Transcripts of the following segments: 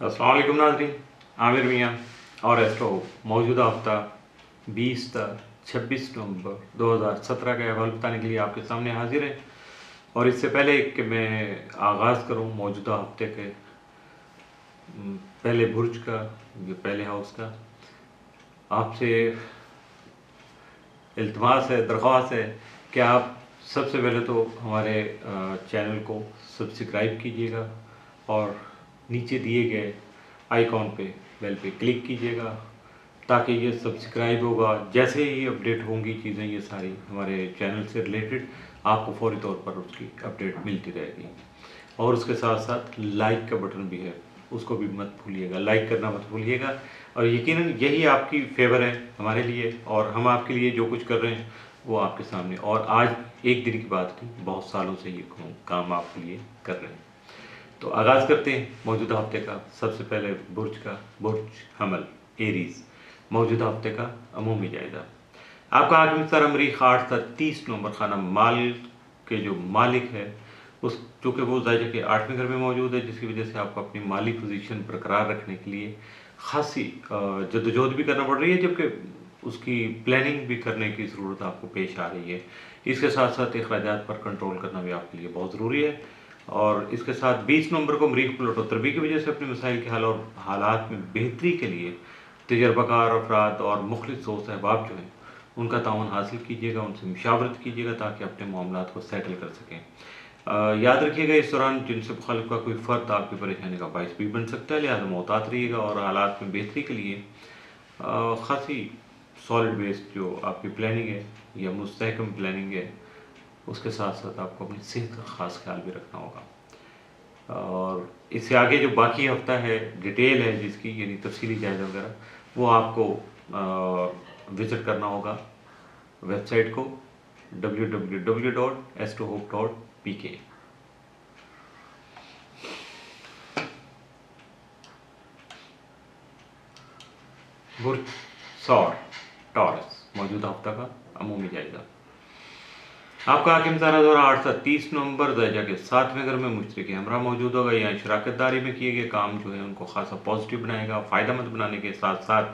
अस्सलाम वालेकुम नाज़रीन, आमिर मियाँ और एस्ट्रो मौजूदा हफ्ता 20 था 26 नवंबर 2017 का अहवाल बताने के लिए आपके सामने हाजिर है। और इससे पहले कि मैं आगाज़ करूं मौजूदा हफ्ते के पहले बुर्ज का, ये पहले हाउस का, आपसे इल्तमास है, दरख्वास्त है कि आप सबसे पहले तो हमारे चैनल को सब्सक्राइब कीजिएगा और नीचे दिए गए आइकॉन पे, बेल पे क्लिक कीजिएगा ताकि ये सब्सक्राइब होगा। जैसे ही अपडेट होंगी चीज़ें ये सारी हमारे चैनल से रिलेटेड, आपको फौरी तौर पर उसकी अपडेट मिलती रहेगी। और उसके साथ साथ लाइक का बटन भी है, उसको भी मत भूलिएगा, लाइक करना मत भूलिएगा। और यकीनन यही आपकी फेवर है हमारे लिए, और हम आपके लिए जो कुछ कर रहे हैं वो आपके सामने। और आज एक दिन की बात नहीं, बहुत सालों से ये काम आपके लिए कर रहे हैं। तो आगाज़ करते हैं मौजूदा हफ्ते का। सबसे पहले बुर्ज का, बुर्ज हमल एरीज़, मौजूदा हफ्ते का अमूमी जायज़ा। आपका हाकिम सर मरीख 8 था 30 नवंबर खाना माल के जो मालिक है उस, चूँकि वो ज़ायजा के 8वें घर में मौजूद है, जिसकी वजह से आपको अपनी माली पोजीशन बरकरार रखने के लिए खासी जद्दोजहद भी करना पड़ रही है, जबकि उसकी प्लानिंग भी करने की ज़रूरत आपको पेश आ रही है। इसके साथ साथ अखराजात पर कंट्रोल करना भी आपके लिए बहुत ज़रूरी है। और इसके साथ 20 नवंबर को मरीख प्लूटो तरबी की वजह से अपने मसाइल के हल और हालात में बेहतरी के लिए तजर्बाकार अफराद और मुखलिस दोस्त अहबाब जो हैं उनका ताउन हासिल कीजिएगा, उनसे मुशावरत कीजिएगा ताकि अपने मामलात को सेटल कर सकें। याद रखिएगा इस दौरान जिनसे मुखालिफ का कोई फ़र्द आपकी परेशानी का बायस भी बन सकता है, लिहाजा मोहतात रहिएगा और हालात में बेहतरी के लिए खासी सॉलिड बेस्ड जो आपकी प्लानिंग है या मुस्तहकम प्लानिंग है, उसके साथ साथ आपको अपनी सेहत का ख़ास ख्याल भी रखना होगा। और इससे आगे जो बाकी हफ्ता है, डिटेल है जिसकी, यानी तफसीली जायज़ा वगैरह, वो आपको विज़िट करना होगा वेबसाइट को www.astrohope.pk। बुर्ज सौर टॉरस, मौजूदा हफ्ता का अमूमी जायज़ा। आपका हाकिम सारा दौरा 8 था 30 नवंबर ज़ायजा के 7वें घर में मुश्तरक हमरा मौजूद होगा। यहाँ शराकत दारी में किए गए काम जो है उनको खासा पॉजिटिव बनाएगा, फ़ायदा मंद बनाने के साथ साथ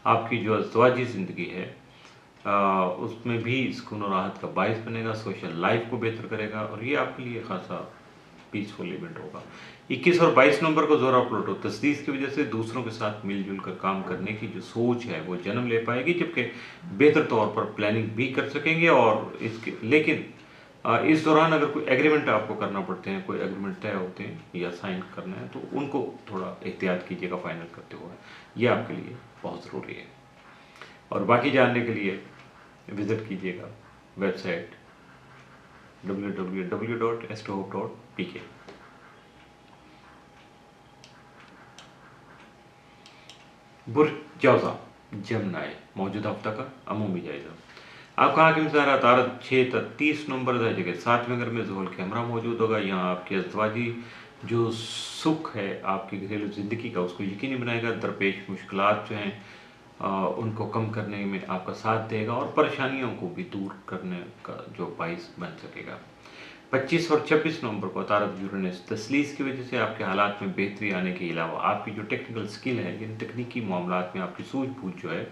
आपकी जो अज़वाजी ज़िंदगी है उसमें भी सुकून और राहत का बायस बनेगा, सोशल लाइफ को बेहतर करेगा और ये आपके लिए खासा पीसफुल इवेंट होगा। 21 और 22 नवंबर को ज़ोरा प्लूटो तस्दीस की वजह से दूसरों के साथ मिलजुल कर काम करने की जो सोच है वो जन्म ले पाएगी, जबकि बेहतर तौर पर प्लानिंग भी कर सकेंगे। और इसके लेकिन इस दौरान अगर कोई एग्रीमेंट आपको करना पड़ते हैं, कोई एग्रीमेंट तय होते हैं या साइन करना है, तो उनको थोड़ा एहतियात कीजिएगा फाइनल करते हुए, ये आपके लिए बहुत ज़रूरी है। और बाकी जानने के लिए विज़िट कीजिएगा वेबसाइट www.astrohope.pk। बुर्ज जौज़ा जमनाए, मौजूदा हफ्ता का अमूमी जायज़ा। आपका हाकिम सारा तारत 6 तक 30 नवंबर ज़ायजा के 7वें घर में ज़ुहल के हमरा मौजूद होगा। यहाँ आपके अज़वाजी जो सुख है आपकी घरेलू ज़िंदगी का, उसको यकीनी बनाएगा, दरपेश मुश्किलात जो हैं उनको कम करने में आपका साथ देगा और परेशानियों को भी दूर करने का जो बाइस बन सकेगा। 25 और 26 नवंबर को तारक यूरेनस तस्लीस की वजह से आपके हालात में बेहतरी आने के अलावा आपकी जो टेक्निकल स्किल है, यानी तकनीकी मामलात में आपकी सूझबूझ जो है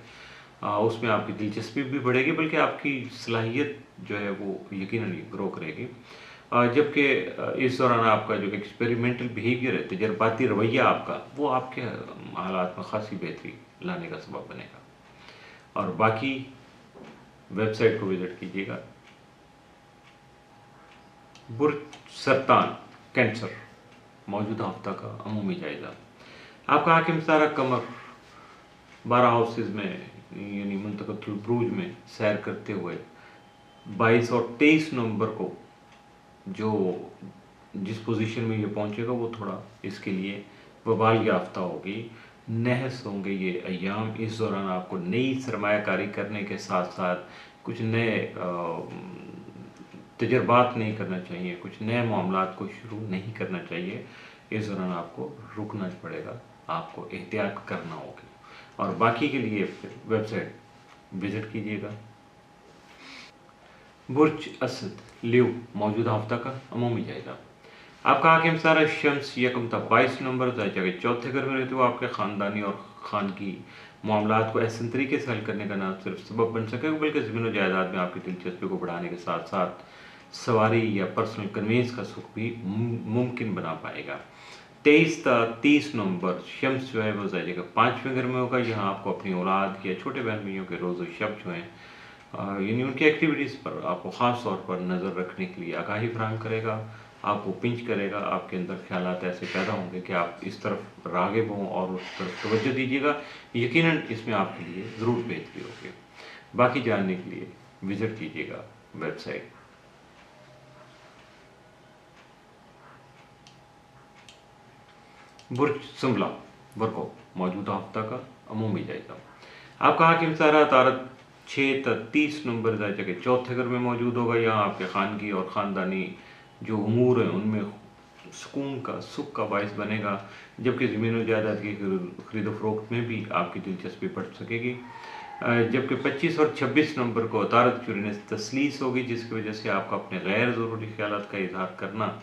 उसमें आपकी दिलचस्पी भी बढ़ेगी, बल्कि आपकी सलाहियत जो है वो यकीनन ग्रो करेगी। जबकि इस दौरान आपका जो एक्सपेरिमेंटल बिहेवियर है, तजर्बाती रवैया आपका, वो आपके हालात में खासी बेहतरी लाने का सबब बनेगा। और बाकी वेबसाइट को विज़िट कीजिएगा। बुर्ज सरतान कैंसर, मौजूदा हफ्ता का अमूमी जायज़ा। आपका हाकिम सारा कमर 12 हाउसेज में यानी मुंतखबुल बुरूज में सैर करते हुए 22 और 23 नवंबर को जो जिस पोजीशन में ये पहुंचेगा वो थोड़ा इसके लिए वबाल याफ्ता होगी, नहस होंगे ये अय्याम। इस दौरान आपको नई सरमायाकारी करने के साथ साथ कुछ नए तजर्बात नहीं करना चाहिए, कुछ नए मामलात को शुरू नहीं करना चाहिए। इस दौरान आपको रुकना पड़ेगा, आपको एहतियात करना होगी। और बाकी के लिए वेबसाइट विज़िट कीजिएगा। बुर्ज असद लियो, मौजूदा हफ्ता का अमूमी जायज़ा। आपका हाकिम सारा शम्स यकम था 22 नंबर जगह चौथे घर में रहते हो आपके ख़ानदानी और खानगी मामलात को ऐसे तरीके से हल करने का ना सिर्फ सबब बन सकेगा बल्कि ज़मीन और जायदाद में आपकी दिलचस्पी को बढ़ाने के साथ साथ सवारी या पर्सनल कन्वेंस का सुख भी मुमकिन बना पाएगा। 30 नवंबर शम्स जो है वो जाएगा 5वें घर में होगा। यहाँ आपको अपनी औलाद या छोटे बहन भाइयों के रोज़ शब जो हैं यानी उनकी एक्टिविटीज़ पर आपको ख़ास तौर पर नज़र रखने के लिए आगाही फराहम करेगा, आपको पिंच करेगा। आपके अंदर ख्यालात ऐसे पैदा होंगे कि आप इस तरफ राग़िब हों और उस तरफ तवज्जो दीजिएगा। यकीनन इसमें आपके लिए ज़रूर बेहतरी होगी। बाकी जानने के लिए विज़िट कीजिएगा वेबसाइट। बुर्ज सुमला वर्को मौजूदा हफ्ता का अमूमी जायजा। आपका हाकिम सारा तारत 6-30 नंबर जायजा के चौथे घर में मौजूद होगा। यहाँ आपके खानगी और ख़ानदानी जो उमूर हैं उनमें सुकून का सुख का बायस बनेगा, जबकि ज़मीन और जायदाद की खरीद फरोख्त में भी आपकी दिलचस्पी बढ़ सकेगी। जबकि 25 और 26 नंबर को तारत चुरने तसलीस होगी, जिसकी वजह से आपका अपने गैर ज़रूरी ख्यालात का इजहार करना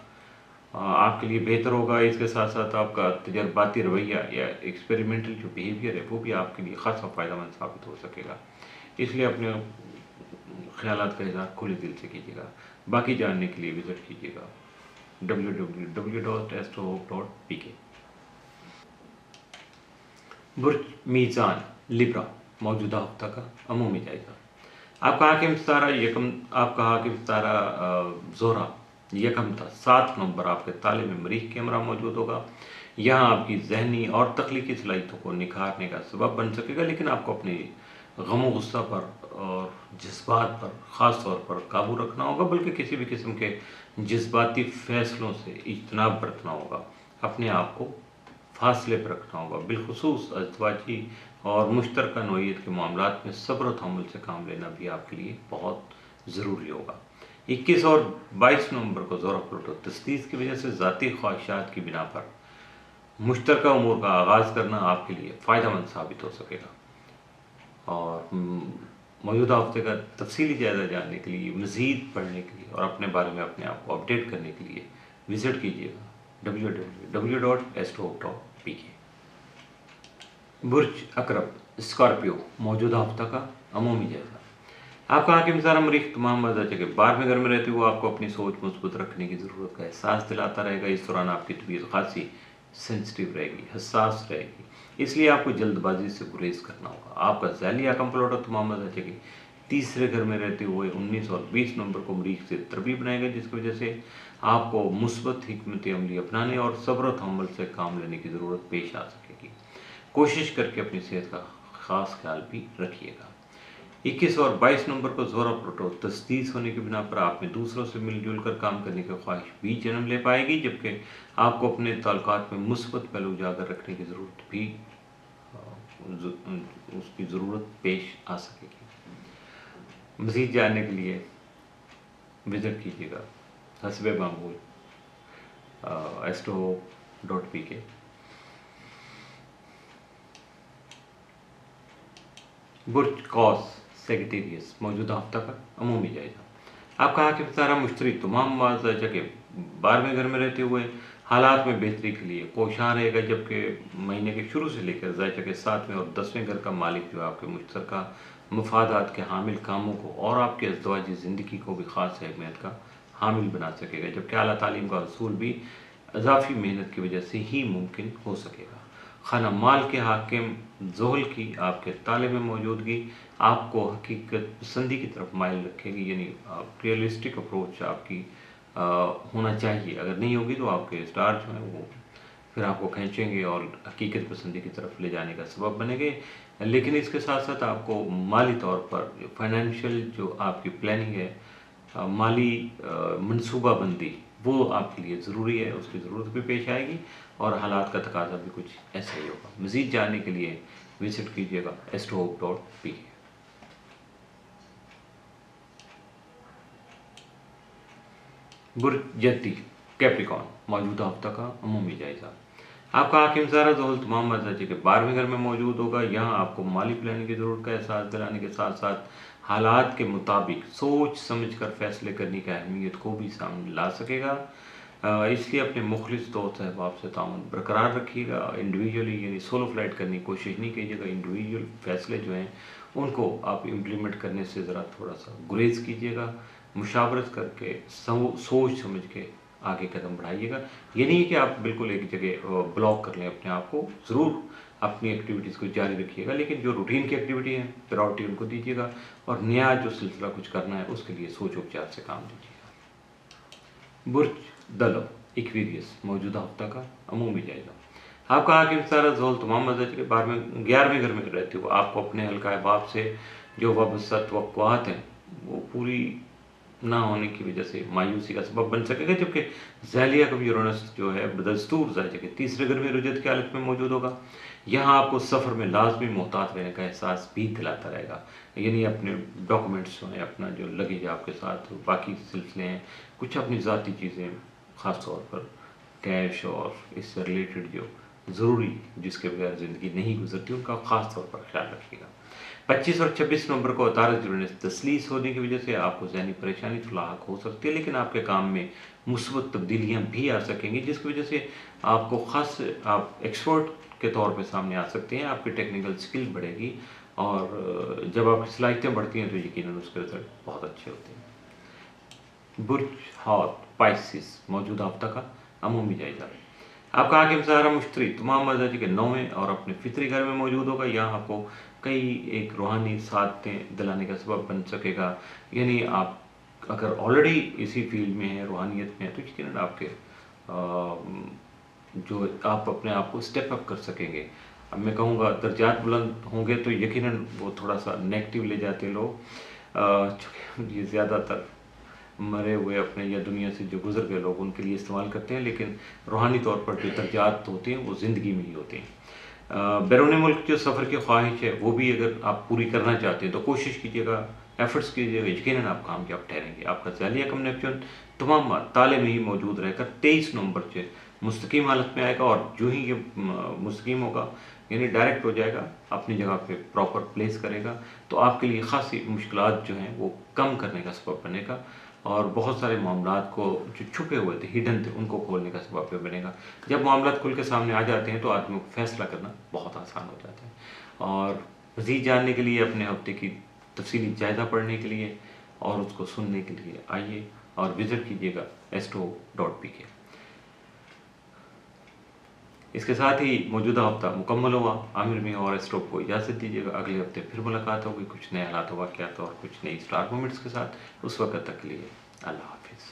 आपके लिए बेहतर होगा। इसके साथ साथ आपका तजर्बाती रवैया या एक्सपेरिमेंटल जो बिहेवियर है वो भी आपके लिए ख़ासा फ़ायदेमंद साबित हो सकेगा। इसलिए अपने ख्यालात का इजहार खुले दिल से कीजिएगा। बाकी जानने के लिए विज़िट कीजिएगा www.astrohope.pk। बुर्ज मीज़ान लिब्रा मौजूदा हफ्ता का अमूमी जायजा। आपका हाकिम सितारा ज़ोहरा यकम था 7 नवंबर आपके ताले में मरीख के हमरा मौजूद होगा। यहाँ आपकी जहनी और तख्लीकी सलाहियतों को निखारने का सबब बन सकेगा, लेकिन आपको अपने गम गुस्सा पर और जज्बात पर ख़ास तौर पर काबू रखना होगा, बल्कि किसी भी किस्म के जज्बाती फ़ैसलों से इज्तनाब बरतना होगा। अपने आप को फासले पर रखना होगा। बिलखुसूस अज़दवाजी और मुश्तरका नौइयत के मामलात में सब्र और तहम्मुल से काम लेना भी आपके लिए बहुत ज़रूरी होगा। 21 और 22 नवंबर को ज़ोहरा प्लूटो तस्दीस की वजह से ज़ाती ख्वाहिशात की बिना पर मुश्तरका उमूर का आगाज़ करना आपके लिए फ़ायदेमंद साबित हो सकेगा। और मौजूदा हफ्ते का तफसीली जायज़ा जानने के लिए, मज़ीद पढ़ने के लिए और अपने बारे में अपने आप को अपडेट करने के लिए विज़िट कीजिएगा www.astrohope.pk। बुर्ज अकरब स्कॉर्पियो मौजूदा हफ्ता का अमूमी जायज़ा। आपका हाकिम सारा मरीख तमाम मदरजे के 12वें घर में रहते हुए आपको अपनी सोच मजबूत रखने की ज़रूरत का एहसास दिलाता रहेगा। इस दौरान आपकी तबीयत खासी सेंसिटिव रहेगी, हसास रहेगी, इसलिए आपको जल्दबाजी से गुरेज करना होगा। आपका ज़ैली हाकिम प्लॉट तमाम मदरजे के 3रे घर में रहते हुए 19 और 20 नवंबर को मरीख से तरबी बनाएगा, जिसकी वजह से आपको मुस्बत हिकमत अमली अपनाने और सब्र और तहम्मुल से काम लेने की ज़रूरत पेश आ सकेगी। कोशिश करके अपनी सेहत का ख़ास ख्याल भी रखिएगा। 21 और 22 नवंबर को ज़ोहरा प्लूटो तस्दीस होने की बिना पर आप में दूसरों से मिलजुल कर काम करने की ख्वाहिश भी जन्म ले पाएगी, जबकि आपको अपने ताल्लुकात में मुस्बत पहलू उजागर रखने की ज़रूरत भी उसकी ज़रूरत पेश आ सकेगी। मज़ीद जानने के लिए विज़िट कीजिएगा हस्बे मामूल astrohope.pk। बुर्ज कॉस सेक्रेटेरियस मौजूदा हफ्ता का अमूमी जायजा। आपका हाकिम सारा मुश्तरी तमाम माजा के 12वें घर में रहते हुए हालात में बेहतरी के लिए कोशां रहेगा, जबकि महीने के शुरू से लेकर जायजा के 7वें और 10वें घर का मालिक जो आपके मुश्तरका मफादात के हामिल कामों को और आपके अज़दवाजी ज़िंदगी को भी ख़ास अहमियत का हामिल बना सकेगा, जबकि आला तालीम का हसूल भी इजाफी मेहनत की वजह से ही मुमकिन हो सकेगा। खाना माल के हाकिम ज़ोहल की आपके ताले में मौजूदगी आपको हकीकत पसंदी की तरफ माइल रखेगी, यानी रियलिस्टिक अप्रोच आपकी होना चाहिए। अगर नहीं होगी तो आपके स्टार जो हैं वो फिर आपको खींचेंगे और हकीकत पसंदी की तरफ ले जाने का सबब बनेंगे। लेकिन इसके साथ साथ आपको माली तौर पर फाइनेंशियल जो आपकी प्लानिंग है, माली मनसूबाबंदी, वो आपके लिए ज़रूरी है, उसकी ज़रूरत भी पेश आएगी और हालात का तकाजा भी कुछ ऐसा ही होगा। मज़ीद जानने के लिए विज़िट कीजिएगा astrohope.pk। बुर्ज जद्दी कैप्रिकॉन मौजूदा हफ्ता का अमूमी जायज़ा। आपका हाकिम सारा ज़ोहल तमाम मदरजे के 12वें घर में मौजूद होगा। यहाँ आपको माली प्लानिंग की ज़रूरत का एहसास दिलाने के साथ साथ हालात के मुताबिक सोच समझ कर फैसले करने की अहमियत को भी सामने ला सकेगा। اس لیے اپنے مخلص دوست احباب سے تعاون برقرار رکھیے گا. انڈیویجولی یعنی سولو فلائٹ کرنے کی کوشش نہیں کیجیے گا. انڈیویجول فیصلے جو ہیں ان کو آپ امپلیمنٹ کرنے سے ذرا تھوڑا سا گریز کیجیے گا. مشاورت کر کے سوچ سمجھ کے آگے قدم بڑھائیے گا. یہ نہیں کہ آپ بالکل ایک جگہ بلاک کر لیں اپنے آپ کو. ضرور اپنی ایکٹیویٹیز کو جاری رکھیے گا، لیکن جو روٹین کی ایکٹیویٹی ہیں پرائورٹی ان کو دیجیے گا، اور نیا جو سلسلہ کچھ کرنا ہے اس کے لیے سوچ وچار سے کام لیجیے گا. برج دلو ایکویریس موجودہ ہفتہ کا عمومی جائزہ. آپ کا حاکم ستارہ زحل تمام مزاج کے 11ویں گھر میں رہتے ہو. آپ کو اپنے حلقہ احباب سے جو وابستہ توقعات ہیں وہ پوری نہ ہونے کی وجہ سے مایوسی کا سبب بن سکے گا، جبکہ ذیلیہ کب یورونس جو ہے بدستور ذائقے کے تیسرے گھر میں رجت کی حالت میں موجود ہوگا. یہاں آپ کو سفر میں لازمی محتاط رہنے کا احساس بھی دلاتا رہے گا. یعنی اپنے ڈاکومنٹس جو ہیں، اپنا جو لگیج آپ کے ساتھ، باقی سلسلے ہیں، کچھ اپنی ذاتی چیزیں، خاص طور پر کیش اور اس سے ریلیٹڈ جو ضروری جس کے بغیر زندگی نہیں گزرتی، ان کا خاص طور پر خیال رکھیے گا. 25 اور 26 نومبر کو عطارد یورینس تسلیس ہونے کی وجہ سے آپ کو ذہنی پریشانی تو لاحق ہو سکتی ہے، لیکن آپ کے کام میں مثبت تبدیلیاں بھی آ سکیں گی، جس کی وجہ سے آپ کو خاص آپ ایکسپرٹ کے طور پہ سامنے آ سکتے ہیں. آپ کی ٹیکنیکل سکل بڑھے گی، اور جب آپ کی صلاحیتیں بڑھتی ہیں تو یقیناً اس کے رزلٹ بہت اچھے ہوتے ہیں. برج ہاتھ پائسس موجودہ ہفتہ کا عمومی جائزہ. آپ کا حاکم ستارہ مشتری تمام مزاج کے 9ویں اور اپنے فطری گھر میں موجود ہوگا. یہاں آپ کو کئی ایک روحانی سعادتیں دلانے کا سبب بن سکے گا. یعنی آپ اگر آلریڈی اسی فیلڈ میں ہیں، روحانیت میں ہیں، تو یقیناً آپ کے جو آپ اپنے آپ کو اسٹیپ اپ کر سکیں گے. اب میں کہوں گا درجات بلند ہوں گے تو یقیناً وہ تھوڑا سا نیگیٹو لے جاتے ہیں لوگ، چونکہ یہ زیادہ تر مرے ہوئے اپنے یا دنیا سے جو گزر گئے لوگ ان کے لیے استعمال کرتے ہیں، لیکن روحانی طور پر جو درجات ہوتے ہیں وہ زندگی میں ہی ہوتے ہیں. بیرون ملک جو سفر کی خواہش ہے وہ بھی اگر آپ پوری کرنا چاہتے ہیں تو کوشش کیجیے گا، ایفرٹس کیجیے گا، یقیناً آپ کامیاب ٹھہریں گے. آپ کا ذیلیہ کم نیپچون تمام تالے میں ہی موجود رہ کر 23 نومبر سے مستقیم حالت میں آئے گا، اور جو ہی یہ مستقیم ہوگا یعنی ڈائریکٹ ہو جائے گا، اپنی جگہ پہ پراپر پلیس کرے گا، تو آپ کے لیے خاصی مشکلات جو ہیں وہ کم کرنے کا سبب بنے گا، اور بہت سارے معاملات کو جو چھپے ہوئے تھے، ہڈن تھے، ان کو کھولنے کا سبب بنے گا. جب معاملات کھل کے سامنے آ جاتے ہیں تو آدمی کو فیصلہ کرنا بہت آسان ہو جاتا ہے. اور مزید جاننے کے لیے، اپنے ہفتے کی تفصیلی جائزہ پڑھنے کے لیے اور اس کو سننے کے لیے آئیے اور وزٹ کیجیے گا astro.pk. اس کے ساتھ ہی موجودہ ہفتہ مکمل ہوا. عامر میں اور اسٹروپ کو اجازت دیجیے گا. اگلے ہفتے پھر ملاقات ہوگی کچھ نئے حالات و واقعات اور کچھ نئی اسٹار مومنٹس کے ساتھ. اس وقت تک کے لیے اللہ حافظ.